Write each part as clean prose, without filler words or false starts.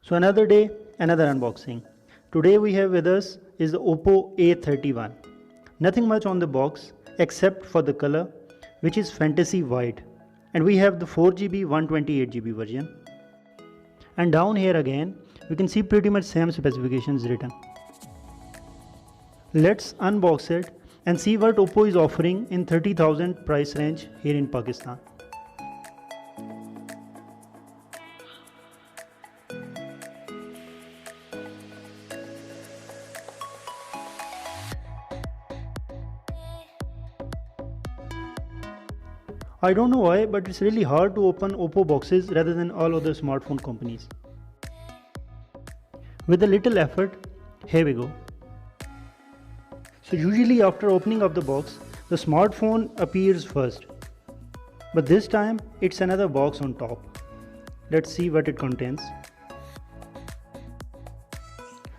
So another day, another unboxing. Today we have with us is the Oppo A31. Nothing much on the box except for the color, which is fantasy white, and we have the 4GB 128GB version. And down here again we can see pretty much same specifications written. Let's unbox it and see what Oppo is offering in 30,000 price range here in Pakistan. I don't know why, but it's really hard to open Oppo boxes rather than all other smartphone companies. With a little effort, here we go. So usually after opening up the box, the smartphone appears first. But this time it's another box on top. Let's see what it contains.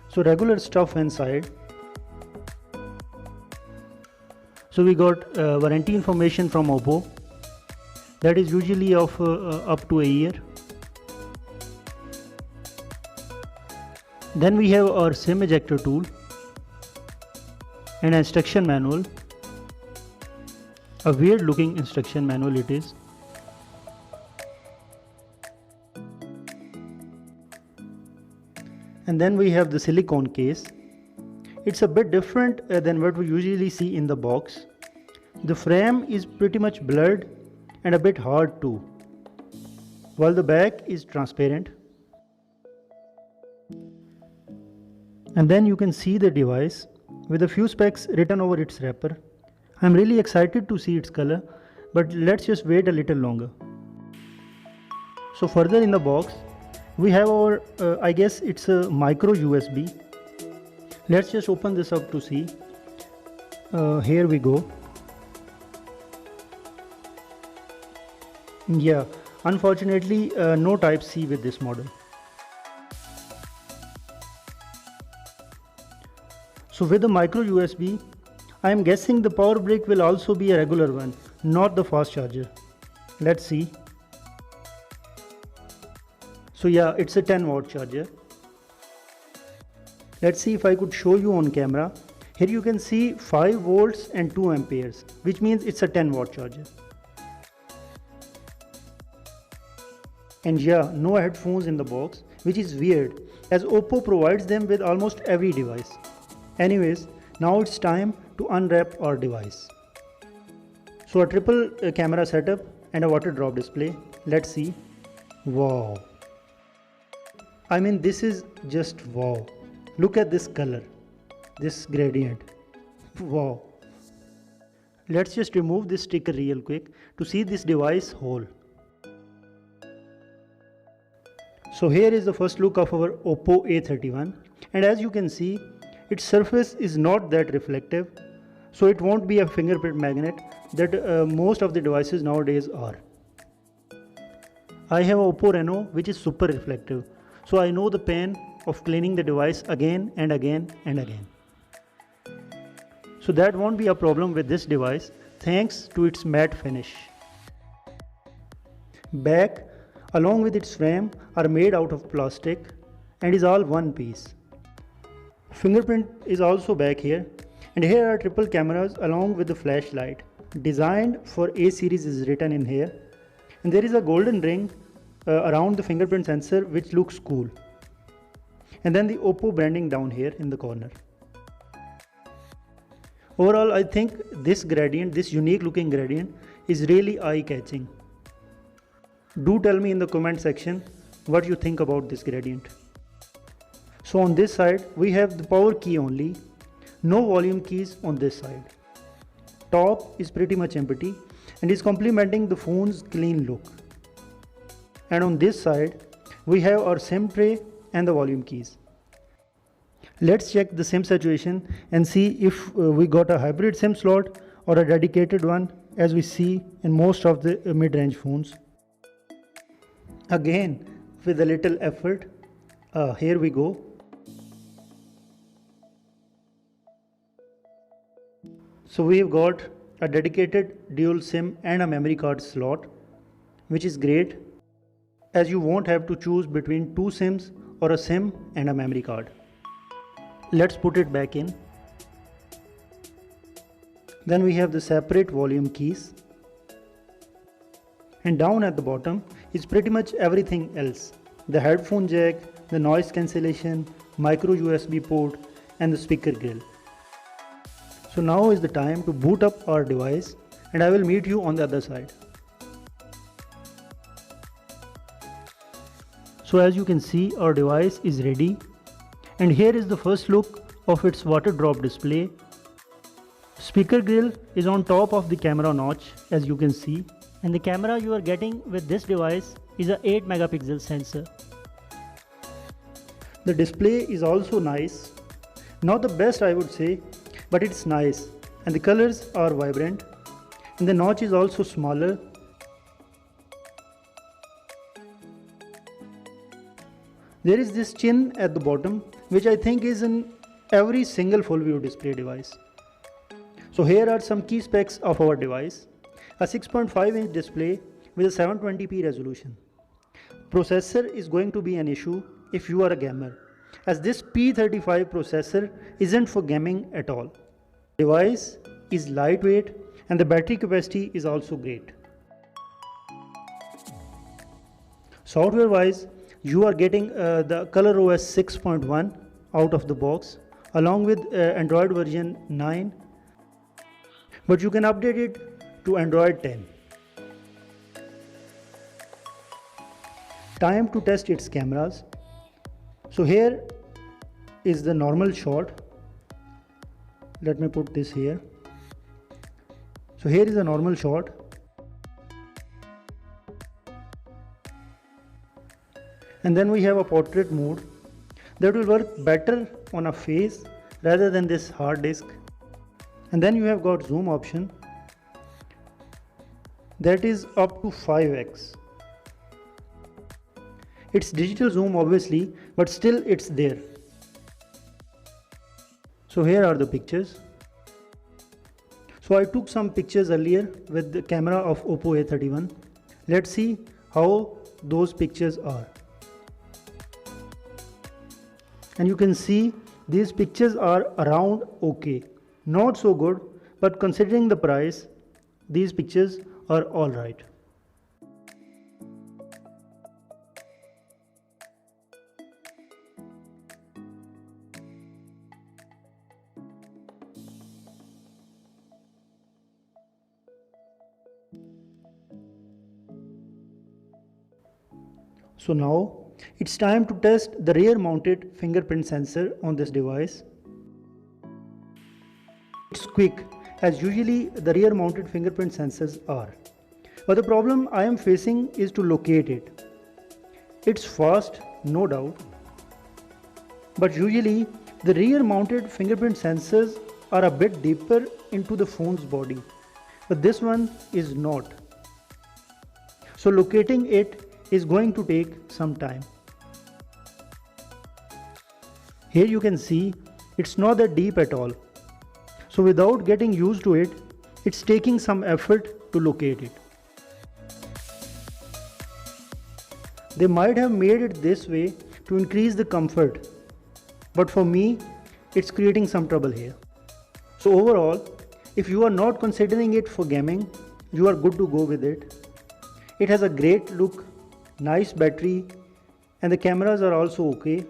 So regular stuff inside. So we got warranty information from Oppo. That is usually of up to a year. Then we have our SIM ejector tool, an instruction manual, a weird looking instruction manual it is. And then we have the silicone case. It's a bit different than what we usually see in the box. The frame is pretty much blurred and a bit hard too, while the back is transparent. And then you can see the device with a few specs written over its wrapper. I'm really excited to see its color, but let's just wait a little longer. So further in the box we have our I guess it's a micro USB. Let's just open this up to see. Here we go. Yeah, unfortunately no type C with this model. So with the micro USB, I am guessing the power brick will also be a regular one, not the fast charger. Let's see. So yeah, it's a 10-watt charger. Let's see if I could show you on camera. Here you can see 5 volts and 2 amperes, which means it's a 10-watt charger. And yeah, no headphones in the box, which is weird as Oppo provides them with almost every device. Anyways, now it's time to unwrap our device. So a triple camera setup and a water drop display. Let's see. Wow. I mean, this is just wow. Look at this color, this gradient. Wow. Let's just remove this sticker real quick to see this device whole. So here is the first look of our Oppo A31, and as you can see, its surface is not that reflective, so it won't be a fingerprint magnet that most of the devices nowadays are. I have Oppo Reno, which is super reflective, so I know the pain of cleaning the device again and again and again. So that won't be a problem with this device thanks to its matte finish. Back along with its frame are made out of plastic and is all one piece. Fingerprint is also back here, and here are triple cameras along with the flashlight. Designed for A series is written in here, and there is a golden ring around the fingerprint sensor which looks cool. And then the Oppo branding down here in the corner. Overall, I think this gradient, this unique looking gradient, is really eye-catching. Do tell me in the comment section what you think about this gradient. So on this side we have the power key only, no volume keys on this side. Top is pretty much empty and is complementing the phone's clean look. And on this side we have our SIM tray and the volume keys. Let's check the SIM situation and see if we got a hybrid SIM slot or a dedicated one, as we see in most of the mid-range phones. Again, with a little effort, here we go. So we have got a dedicated dual SIM and a memory card slot, which is great as you won't have to choose between two SIMs or a SIM and a memory card. Let's put it back in. Then we have the separate volume keys. And down at the bottom is pretty much everything else. The headphone jack, the noise cancellation, micro USB port and the speaker grill. So now is the time to boot up our device and I will meet you on the other side. So as you can see, our device is ready and here is the first look of its water drop display. Speaker grill is on top of the camera notch as you can see, and the camera you are getting with this device is a 8 megapixel sensor. The display is also nice, not the best I would say, but it's nice and the colors are vibrant and the notch is also smaller. There is this chin at the bottom which I think is in every single full view display device. So here are some key specs of our device. A 6.5-inch display with a 720p resolution. Processor is going to be an issue if you are a gamer, as this P35 processor isn't for gaming at all. Device is lightweight and the battery capacity is also great. Software wise, you are getting the ColorOS 6.1 out of the box along with Android version 9. But you can update it to Android 10. Time to test its cameras. So here is the normal shot. Let me put this here. So here is a normal shot. And then we have a portrait mode that will work better on a face rather than this hard disk. And then you have got zoom option that is up to 5x. It's digital zoom obviously, but still it's there. So here are the pictures. So I took some pictures earlier with the camera of Oppo A31. Let's see how those pictures are. And you can see these pictures are around okay. Not so good, but considering the price, these pictures are alright. So now it's time to test the rear mounted fingerprint sensor on this device. It's quick, as usually the rear mounted fingerprint sensors are. But the problem I am facing is to locate it. It's fast, no doubt. But usually the rear mounted fingerprint sensors are a bit deeper into the phone's body. But this one is not. So locating it is going to take some time. Here you can see it's not that deep at all. So without getting used to it, it's taking some effort to locate it. They might have made it this way to increase the comfort, but for me, it's creating some trouble here. So overall, if you are not considering it for gaming, you are good to go with it. It has a great look, nice battery, and the cameras are also okay.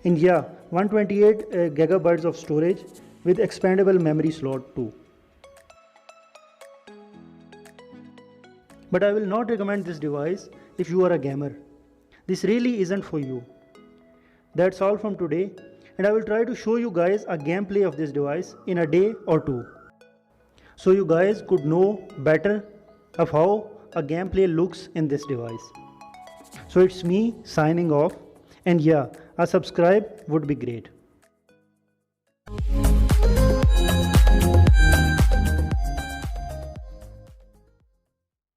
And yeah, 128 gigabytes of storage with expandable memory slot too. But I will not recommend this device if you are a gamer. This really isn't for you. That's all from today, and I will try to show you guys a gameplay of this device in a day or two, so you guys could know better of how a gameplay looks in this device. So it's me signing off, and yeah, a subscribe would be great.